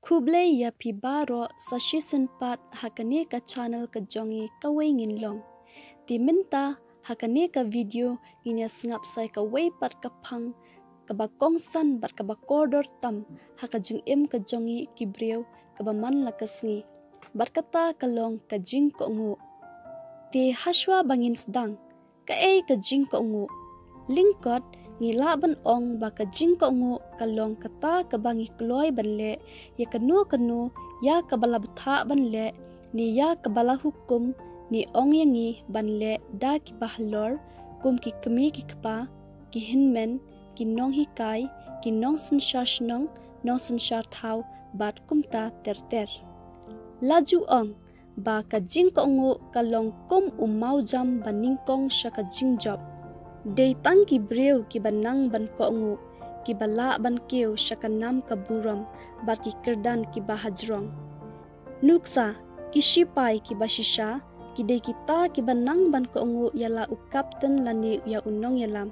Kublai ya pi baro sa season pat hakane ka channel ka jongi ka wei ngin long. Ti minta hakane ka video inya sngap sai ka wei pat ka phang ka ba kong san bat ka ba corridor tam haka jing im ka jongi ki breu ka ba man la ka sngi. Bat kata ka long ka jing ko ngu. Ti haswa bangin sedang ka ka jing ko ngu. Lingkot ngila ban ong ba ka jing ko ngu ka long kata ka bangi kloy ban le ya kanu ya ka bala betha ban le ni ya ka bala hukum ni ong yangi ban le da ki bahlor kum ki kemi ki kpa ki hinmen ki nong hikai ki nong senshar shnong nong senshar thau bat kumta ter laju ong ba ka jing ko ngu ka long kum umau jam baning kong sha ka jing job Day tang ki breu ki banang ban ko ngu, ki bala ban keu syakanam ka buram, bar ki kerdan ki bahajrong. Nuksa, ki shipai ki bashisha, ki day kita ki banang ban ko ngu yala u kapten lani ya unong yalam.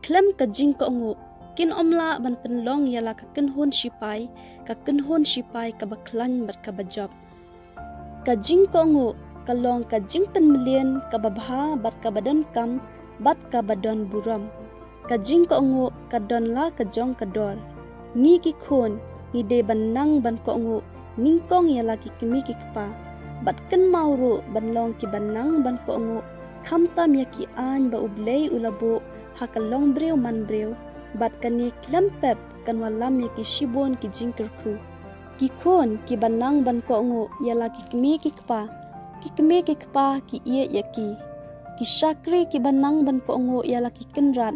Klem ka jing ko ngu, kin omla ban penlong yala ka kenhon shipai ka baklan bar ka bajob. Ka jing ko ngu, kalong ka jing penmelian ka babha bar ka badan kam, bat ka badon buram ka jing ko ngu ka don la ka jong ka dor ngi ki khon ni de banang ban ko ngu mingkong yala ki kemi ki kpa bat kan mauru banlong ki banang ban ko ngu khamta mya ki an ba ublei ulabo ha ka long breu man breu bat kani klempep kan walam ya ki shibon ki jing kerku ki khon ki banang ban ko ngu yala ki kemi ki kpa ki ie ya ki syakri ki banang ban ko ngu yala ki kenrat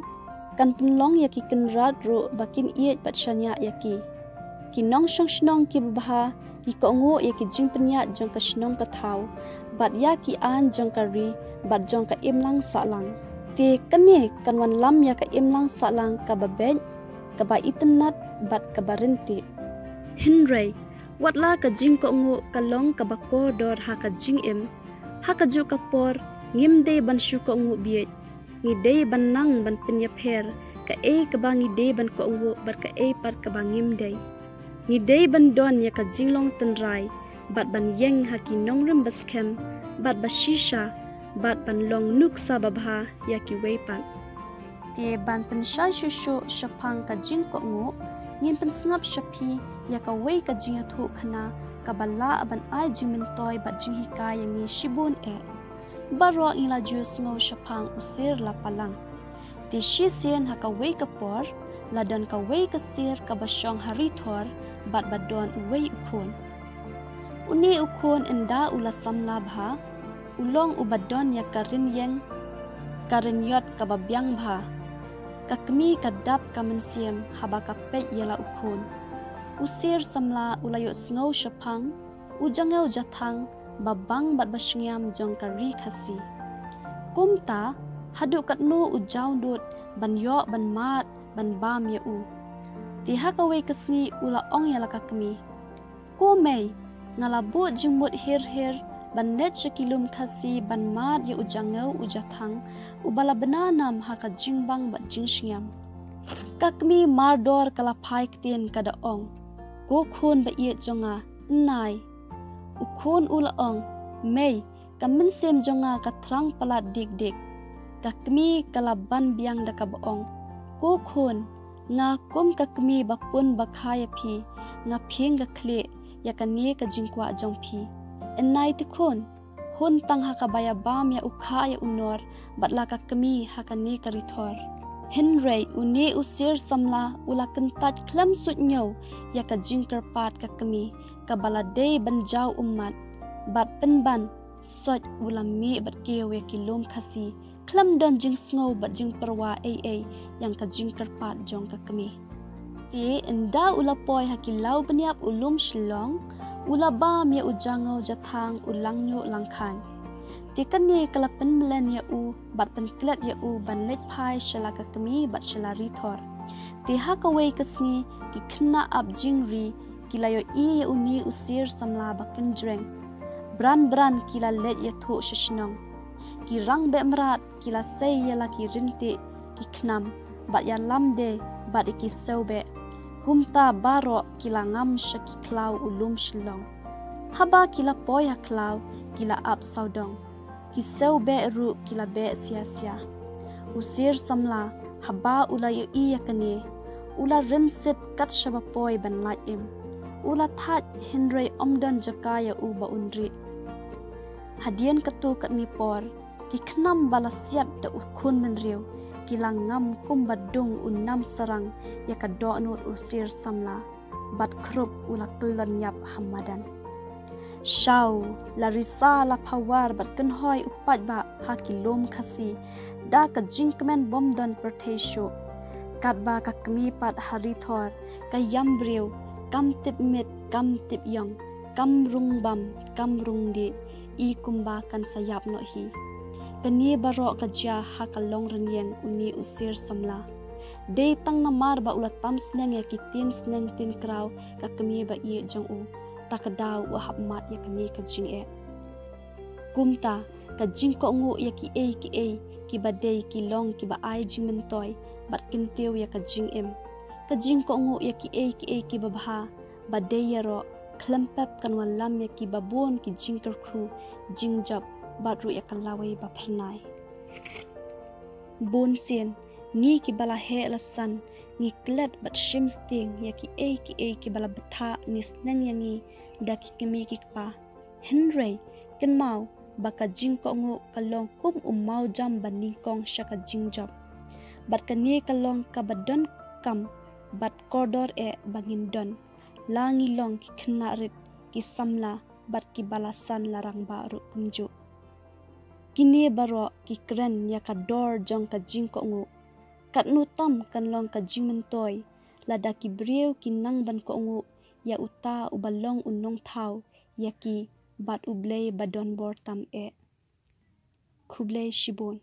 kan penlong ya ki kenrat ru bakin iet bat shanya ya ki nong shong shnong ki baha ki ko ngu ya ki jing penya jong ka shnong ka thau bat ya ki an jong ka ri bat jong ka imlang salang ti kani kan wan lam ya ka imlang salang ka babej ka ba internet bat ka barinti hinrei watla ka jing ko ngu ka long ka ba ko dor ha ka jing im ha ka ju ka por ngim day ban shu ko ngu biet ngi day ban nang ban penyap her ka ka bangi day ban ko ngu bar ka par ka bangim day ngi day ban don ya ka jinglong tenrai bat ban yeng ha ki nongrim baskem bat bashisha bat ban long nuk sa babha ya ki weipan ti ban pen sha shu shapang ka jing ko ngu ngin pen sngap shapi ya ka wei ka jing thu khana ka bala ban ai jimin toy bat jing hika yangi shibun Baro ila jus ngau shapang usir la palang. Ti shi sien ha ka wei ka por, la don ka wei ka sir ka basyong hari thor, bat badon wei ukon. Uni ukon enda ula samla bha, ulong ubadon ya karin yeng, karin yot ka babyang bha. Kakmi ka dap ka mensiem haba ka pet yela ukon. Usir samla ula yot ngau shapang, ujangau jathang, babang bat basyngam jong kari khasi kumta hadu katnu ujaw dut ban yo ban mat ban bam ya u ti hakawe kasngi ula ong yala kakmi ko mei ngalabu jingmut her ban net shakilum khasi ban mat ya ujangau ujathang ubala bananam haka jingbang bat jingshyam kakmi mardor kala phai ktien kada ong ko khon ba ie jonga nai ukon ula ong mei kamen sem jonga ka thrang palat dik kakmi kalaban biang da ka baong ko khon nga kum kakmi bapun bakhaya phi nga pheng ga khle ya kane ka jingkwa jong phi enai ti khon hon tang ha ka baya bam ya ukha ya unor batla kakmi ha kane ka rithor Henry uni usir samla ula kentat klam sut nyaw ya ka jingker pat kakmi ka balade banjaw umat bat penban sot ula mi bat kewe kilom khasi klam don jing sngow bat jing perwa yang ka jingker pat jong kakmi ti enda ula poy hakilaw baniap ulum shlong ula bam ya ujangaw jathang ulangyo langkhan Tikani kalapan melan ya u bat penklet ya u ban let pai shalaka kami bat shalari thor. Tiha kawai kasngi ki kena ab jingri kilayo I ya uni usir samla bakan jreng. Bran kila let ya thu shishnong. ki rang be mrat kila sei yala ki rinti ki knam bat ya lamde bat ki sobe kumta baro kila ngam shaki klau ulum shilong haba kila poya klau kila ap saudong ki sobe ru kila be sia-sia usir samla haba ulayu iya kane ula rimsit kat shabapoy ban laim ula that hinrei omdan jakaya uba unri hadian katu kat nipor ki khnam balasiat da ukhun men riu kilang ngam kumbadung unam sarang ya kadok nur usir samla bat krup ula kelan yap hamadan Shau larisa la pawar bat kenhoi upat ba hakilom khasi da ka jinkmen bomdon perthesho katba ka kemi pat hari thor ka yambriu kam tip mit kam tip yong kam rung bam kam rung di I kumba kan sayap no hi kani baro ka ja hakalong renyeng uni usir samla de tang namar ba ulat tam sneng ya kitin sneng tin kraw ka kemi ba I jong u takadaw wa hapmat ya kani ka jing e kumta ka jing ko ngu ya ki ki ba dei ki long ki ba ai jing men toy bat kintiu ya ka jing em ka jing ko ngu ya ki ki ba bha ba dei ya ro klempep kan walam ya ki babon ki jing ker kru jing job bat ru ya kalawai ba phanai bon sien ni ki bala he la san ni klet bat shim sting ya ki ki bala batha ni sneng yangi da ki kemi ki pa henry ken mau baka jing ko ngu kalong kum mau jam bani kong shaka jing job bat kani kalong ka badon kam bat kordor e bangin don langi long ki khna rit ki samla bat ki balasan larang baru kumju kini baro ki kren ya ka dor jong ka jing ko ngu kat nu tam kan long ka jing mentoy lada ki breu ki nang ban ko ngu ya uta ubalong unong thau ya ki bat ublei badon bor tam e khublei shibon